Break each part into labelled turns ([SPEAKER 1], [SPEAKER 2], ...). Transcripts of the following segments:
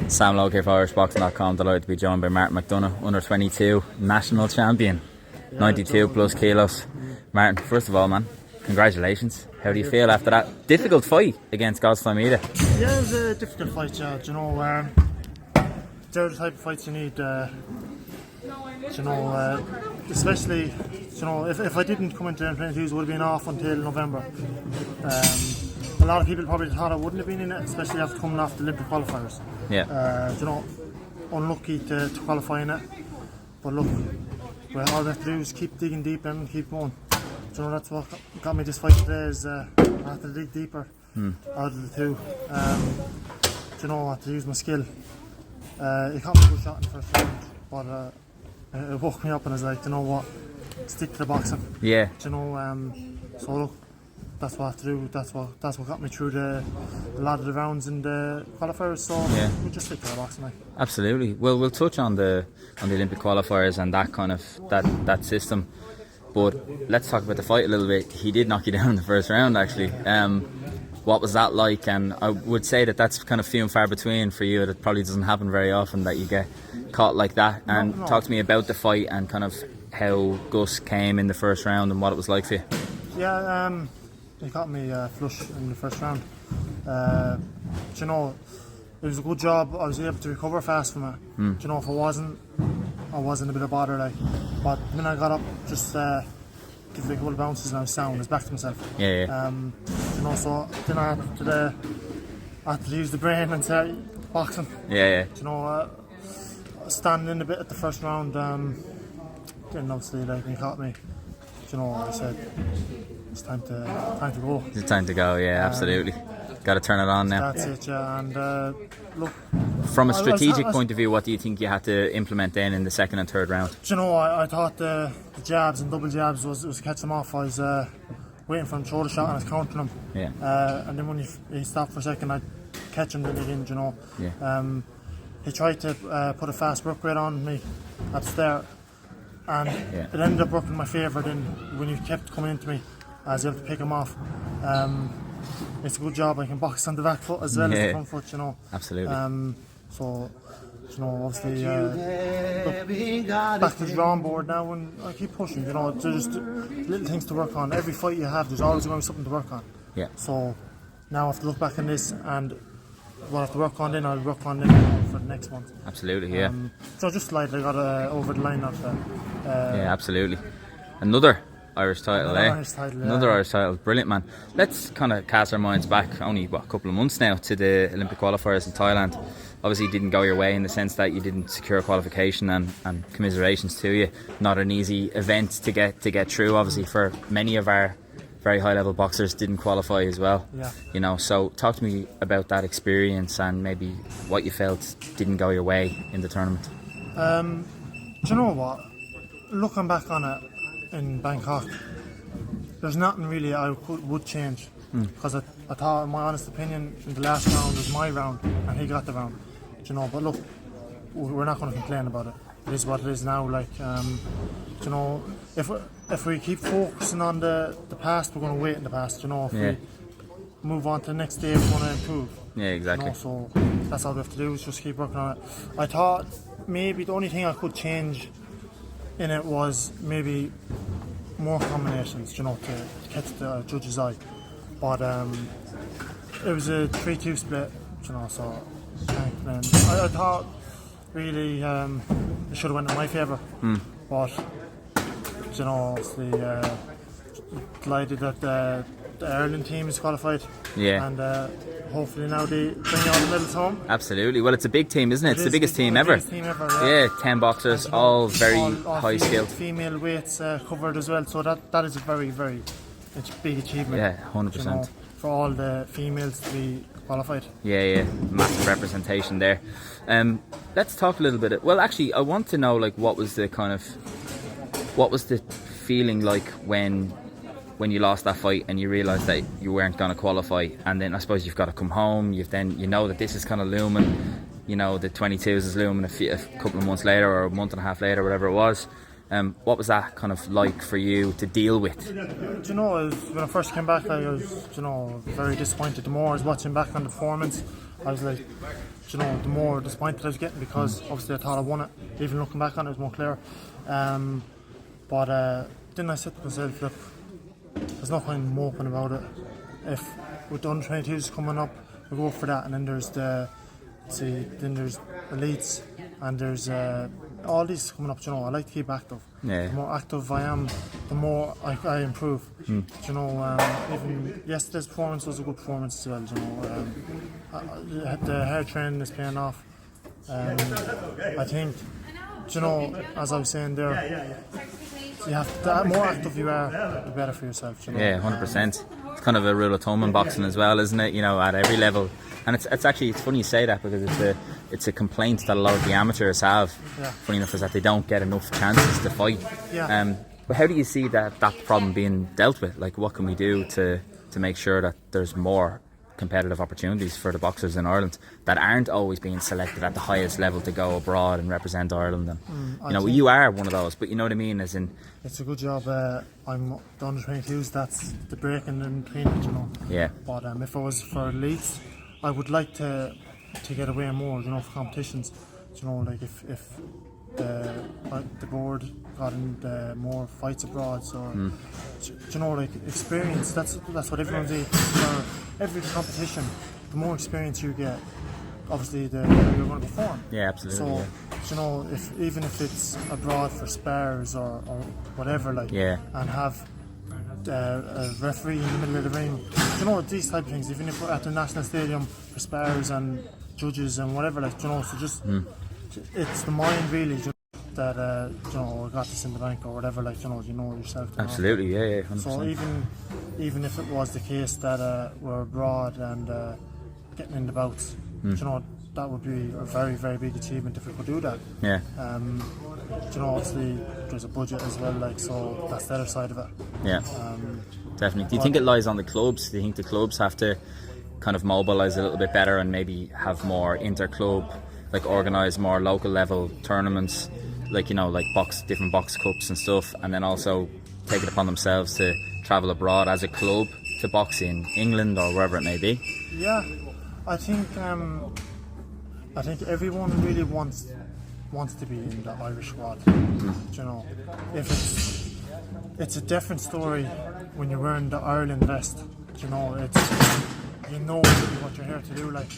[SPEAKER 1] Sam Lowe for IrishBoxing.com. Delighted to be joined by Martin McDonagh, under 22 national champion, 92 plus kilos. Martin, first of all, man, congratulations. How do you feel after that difficult fight against God's Media?
[SPEAKER 2] Yeah, it was a difficult fight, yeah. Do you know, they're the type of fights you need. Especially, if I didn't come into M22, it would have been off until November. A lot of people probably thought I wouldn't have been in it, especially after coming off the Olympic qualifiers.
[SPEAKER 1] Yeah.
[SPEAKER 2] Unlucky to qualify in it. But look, well, all we have to do is keep digging deep and keep going. That's what got me this fight today, is I had to dig deeper out of the two. I had to use my skill. It got me a good shot in the first round, but it woke me up and I was like, you know what, stick to the boxing.
[SPEAKER 1] Yeah.
[SPEAKER 2] So look, that's what I have to do. That's what got me through a lot of the rounds in the qualifiers. So yeah, we'll just stick to the boxing. Like.
[SPEAKER 1] Absolutely. Well, we'll touch on the Olympic qualifiers and that kind of that system. But let's talk about the fight a little bit. He did knock you down in the first round, actually. What was that like? And I would say that's kind of few and far between for you. That probably doesn't happen very often that you get caught like that. And talk to me about the fight and kind of how Gus came in the first round and what it was like for you.
[SPEAKER 2] Yeah, he got me flush in the first round. It was a good job. I was able to recover fast from it. If I wasn't a bit of bother. Like, but when I got up, just give it a couple of bounces and I was sound. I was back to myself.
[SPEAKER 1] Yeah.
[SPEAKER 2] So then I had to use the brain and start boxing.
[SPEAKER 1] Yeah.
[SPEAKER 2] Standing in a bit at the first round. Then obviously, like, when he caught me, I said it's time to go.
[SPEAKER 1] It's time to go. Yeah, absolutely. Got to turn it on now.
[SPEAKER 2] That's it. Yeah, and look.
[SPEAKER 1] From a strategic point of view, what do you think you had to implement then in the second and third round?
[SPEAKER 2] I thought the jabs and double jabs was catch them off. I was waiting for him to throw the shot and I was countering him.
[SPEAKER 1] Yeah.
[SPEAKER 2] And then when he stopped for a second, I'd catch him then again.
[SPEAKER 1] Yeah.
[SPEAKER 2] He tried to put a fast work rate on me at the start, and it ended up working in my favour. Then when he kept coming into me, I was able to pick him off. It's a good job I can box on the back foot as well as the front foot,
[SPEAKER 1] Absolutely.
[SPEAKER 2] Obviously, back to the drawing board now, and I keep pushing. There's just little things to work on. Every fight you have, there's always going to be something to work on.
[SPEAKER 1] Yeah.
[SPEAKER 2] So now I have to look back on this, and what I have to work on then, I'll work on them for the next month.
[SPEAKER 1] Absolutely, yeah.
[SPEAKER 2] So just slightly got over the line of
[SPEAKER 1] yeah, absolutely. Another Irish title, Another Irish title, brilliant, man. Let's kind of cast our minds back only a couple of months now to the Olympic qualifiers in Thailand. Obviously it didn't go your way in the sense that you didn't secure qualification, and commiserations to you. Not an easy event to get through, obviously, for many of our very high level boxers didn't qualify as well.
[SPEAKER 2] Yeah.
[SPEAKER 1] So talk to me about that experience and maybe what you felt didn't go your way in the tournament.
[SPEAKER 2] Do you know what? Looking back on it, in Bangkok, there's nothing really I would change, because I thought, in my honest opinion, in the last round was my round and he got the round. But look, we're not going to complain about it. It is what it is now. Like, if we keep focusing on the past, we're going to wait in the past. If we move on to the next day, we're going to improve.
[SPEAKER 1] Yeah, exactly.
[SPEAKER 2] So that's all we have to do, is just keep working on it. I thought maybe the only thing I could change in it was maybe more combinations, to catch the judge's eye. But it was a 3-2 split, so I thought really it should have went in my favour. But delighted that the Ireland team is qualified.
[SPEAKER 1] Yeah.
[SPEAKER 2] And hopefully now they bring all the medals home.
[SPEAKER 1] Absolutely. Well, it's a big team, isn't it? It's the biggest team ever.
[SPEAKER 2] Yeah,
[SPEAKER 1] 10 boxers, all very high skilled.
[SPEAKER 2] Female weights covered as well, so that is a very, very big achievement.
[SPEAKER 1] Yeah, 100%.
[SPEAKER 2] For all the females to be qualified.
[SPEAKER 1] Yeah, massive representation there. Let's talk a little bit. Well, actually, I want to know, like, what was the feeling like when you lost that fight and you realised that you weren't going to qualify, and then I suppose you've got to come home. That this is kind of looming. The 22s is looming a couple of months later, or a month and a half later, whatever it was. What was that kind of like for you to deal with?
[SPEAKER 2] When I first came back, I was very disappointed. The more I was watching back on the performance, I was like, you know, the more disappointed I was getting because obviously I thought I won it. Even looking back on it, it was more clear. But then I said to myself, look, there's no point in moping about it. If with the under-22s coming up, we go for that, and then there's elites, and there's all these coming up. You know, I like to keep active.
[SPEAKER 1] Yeah.
[SPEAKER 2] The more active I am, the more I improve. You know, even yesterday's performance was a good performance as well. You know, the hair training is paying off. I think, you know, as I was saying there, you have the more active you are, the better for yourself. You know?
[SPEAKER 1] Yeah, 100%. It's kind of a rule of thumb in boxing as well, isn't it? You know, at every level. And it's actually funny you say that, because it's a complaint that a lot of the amateurs have.
[SPEAKER 2] Yeah.
[SPEAKER 1] Funny enough, is that they don't get enough chances to fight.
[SPEAKER 2] Yeah.
[SPEAKER 1] But how do you see that problem being dealt with? Like, what can we do to make sure that there's more competitive opportunities for the boxers in Ireland that aren't always being selected at the highest level to go abroad and represent Ireland? And you know, you are one of those, but you know what I mean, as in,
[SPEAKER 2] it's a good job. I'm the under-22s. That's the breaking in between it, you know.
[SPEAKER 1] Yeah.
[SPEAKER 2] But if I was for elites, I would like to get away more, you know, for competitions. You know, like if the board got into more fights abroad, so you know, like experience. That's what everyone's eating for. Every competition, the more experience you get, obviously the better you're going to perform.
[SPEAKER 1] yeah, absolutely.
[SPEAKER 2] So, you know, even if it's abroad for spars or whatever, like, and have a referee in the middle of the ring, you know, these type of things. Even if we're at the National Stadium for spars and judges and whatever, like, you know, so just it's the mind really, you know, that you know, I got this in the bank or whatever, like, you know yourself. You
[SPEAKER 1] Absolutely,
[SPEAKER 2] know?
[SPEAKER 1] yeah, 100%.
[SPEAKER 2] So even if it was the case that we're abroad and getting in the bouts, you know, that would be a very, very big achievement if we could do that.
[SPEAKER 1] Yeah.
[SPEAKER 2] You know, obviously there's a budget as well, like, so that's the other side of it.
[SPEAKER 1] Yeah. Definitely. Do you think it lies on the clubs? Do you think the clubs have to kind of mobilise a little bit better and maybe have more inter-club, like organise more local level tournaments, like, you know, like different box cups and stuff, and then also take it upon themselves to travel abroad as a club to box in England or wherever it may be?
[SPEAKER 2] Yeah, I think everyone really wants to be in the Irish squad. You know, if it's a different story when you're wearing the Ireland vest. You know, you know what you're here to do, like,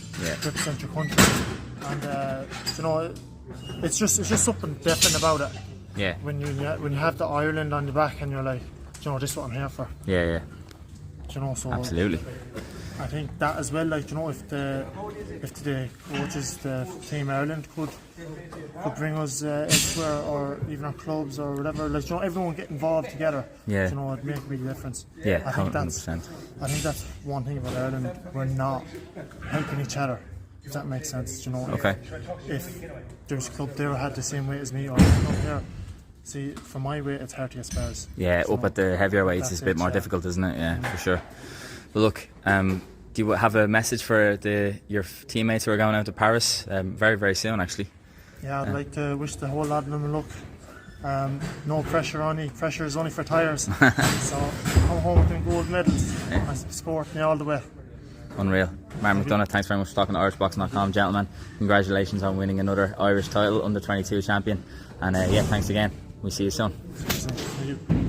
[SPEAKER 2] represent your country, and you know, it's just something different about it.
[SPEAKER 1] Yeah.
[SPEAKER 2] When you have the Ireland on your back and you're like, you know, this is what I'm here for.
[SPEAKER 1] Yeah.
[SPEAKER 2] You know, so
[SPEAKER 1] absolutely.
[SPEAKER 2] I think that as well, like, you know, if the coaches, the Team Ireland could bring us elsewhere, or even our clubs or whatever, like, you know, everyone get involved together.
[SPEAKER 1] Yeah.
[SPEAKER 2] You know, it'd make a big difference.
[SPEAKER 1] Yeah,
[SPEAKER 2] I think
[SPEAKER 1] 100%.
[SPEAKER 2] I think that's one thing about Ireland. We're not helping each other, if that makes sense. You know.
[SPEAKER 1] Okay.
[SPEAKER 2] If there's a club there who had the same weight as me, or up here. See, for my weight, it's hard to get spars.
[SPEAKER 1] Yeah,
[SPEAKER 2] so
[SPEAKER 1] up at the heavier weights is a bit more difficult, isn't it? Yeah, for sure. Well, look, do you have a message for your teammates who are going out to Paris very, very soon, actually?
[SPEAKER 2] Yeah, I'd like to wish the whole lot of them luck. No pressure on you. Pressure is only for tyres. So come home with them gold medals and sport me all the way.
[SPEAKER 1] Unreal. Martin McDonagh, thanks very much for talking to irishboxing.com, gentlemen. Congratulations on winning another Irish title, under 22 champion. And yeah, thanks again. We'll see you soon.
[SPEAKER 2] Thank you.